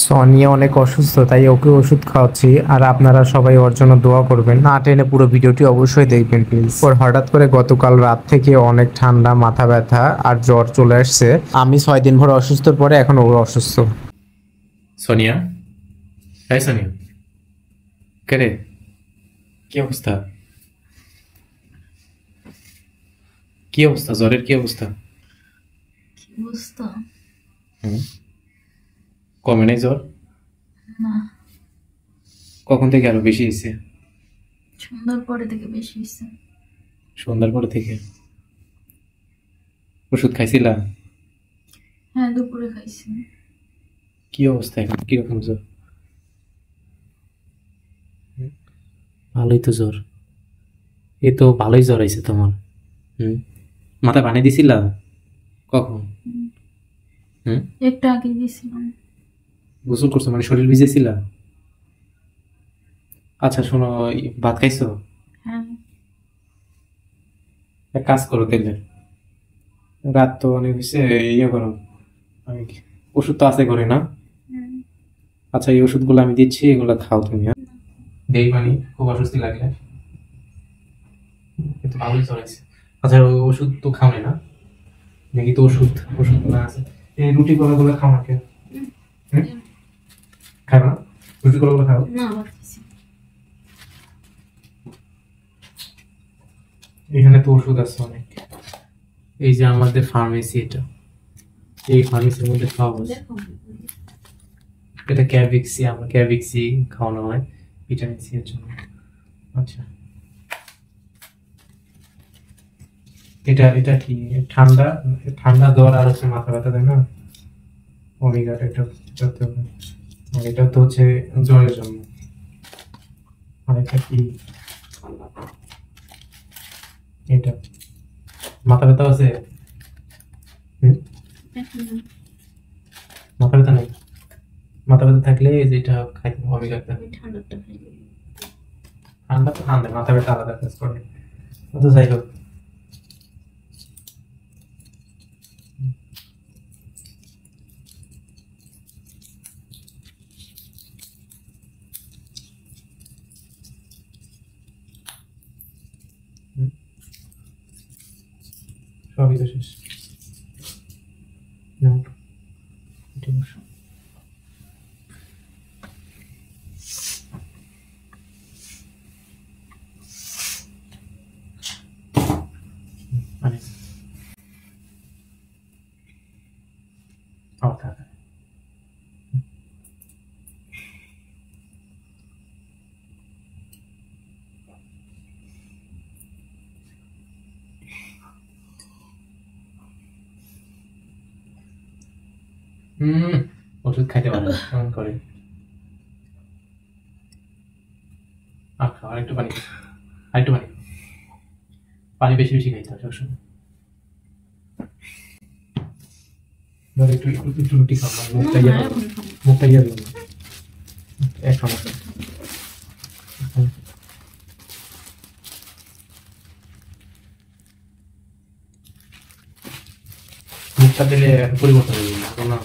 সোনিয়া অনেক অসুস্থ, তাই ওকে ওষুধ খাওয়াচ্ছি। আর আপনারা সবাই ওর জন্য দোয়া করবেন, না টেনে পুরো ভিডিওটি অবশ্যই দেখবেন প্লিজ। ওর হঠাৎ করে গতকাল রাত থেকে অনেক ঠান্ডা, মাথা ব্যথা আর জ্বর চলে আসছে। আমি 6 দিন ভর অসুস্থর পরে এখন ও অসুস্থ। সোনিয়া, হ্যাঁ সোনিয়া, কে রে? কি অবস্থা? কি অবস্থা? জ্বরের কি অবস্থা? কি অবস্থা? হুম, কমে নাই জ্বর? না, কখন থেকে আরো বেশি হয়েছে? সন্ধ্যার পরে থেকে বেশি হয়েছে। সন্ধ্যার পরে থেকে? ওষুধ খাইছিলা? হ্যাঁ, দুপুরে খাইছি। কি অবস্থা এখন? কিরকম জ্বর? ভালোই তো জ্বর। এ তো ভালোই জ্বর হয়েছে তোমার। হুম, মাথা পানি দিছিলা? কখন? হুম, হুম, একটু আগে গেছিলাম। গোসল করছো মানে শরীর ভিজেছিলা? আচ্ছা শোনো, ভাত খাইছো? হ্যাঁ। এক কাজ করো তাহলে, রাত তো অনেক হয়েছে, ইয়ে করো, ওষুধ তো আছে ঘরে না? হুম। আচ্ছা এই ওষুধগুলো আমি দিচ্ছি, এগুলো খাও তুমি। হ্যাঁ, দেই পানি, খুব অস্বস্তি লাগলে। কিন্তু ভালোই চলেছে। আচ্ছা ওষুধ তো খাও না? দেখি তো ওষুধ, ওষুধগুলো আছে। এই রুটি গুলো খাও না কেন? হুম, খাও না? রুটি গুলো খাও। না, ভাত খাইছি। এখানে তো ওষুধ আছে অনেক। এই যে আমাদের ফার্মেসি, এটা এই ফার্মেসির মধ্যে খাওয়া হচ্ছে। দেখো। এটা ক্যাভিক্সি, আমরা ক্যাভিক্সি খাওয়ানো হয় ভিটামিন সি এর জন্য। আচ্ছা এটা এটা কি ঠান্ডা? ঠান্ডা জ্বর আর হচ্ছে মাথা ব্যথা, তাই না? ওমেগাটা এটা করতে হবে। আর এটা তো হচ্ছে জ্বরের জন্য। আর এটা কি? এটা মাথা ব্যথা আছে? হুম, মাথা ব্যথা নেই? মাথা ব্যথা থাকলে এই যে এটা খাইতে হবে, ওমেগাটা। আমি ঠান্ডাটা খাই। ঠান্ডা তো ঠান্ডা, মাথা ব্যথা আলাদা কাজ করে। তো যাই হোক, সবই তো শেষ। নাও, এটা বসো। মানে থাক। ওষুধ খাইতে পারে না, কেমন করে? আরেকটু পানি, আরেকটু পানি। পানি বেশি বেশি খাইতে হবে সবসময়। ধর একটু একটু একটু রুটি খাও, মানে মুখটা ইয়ে করো, মুখটা ইয়ে করো। এক সমস্যা, মুখটা দিলে পরিবর্তন হয়ে যাবে না?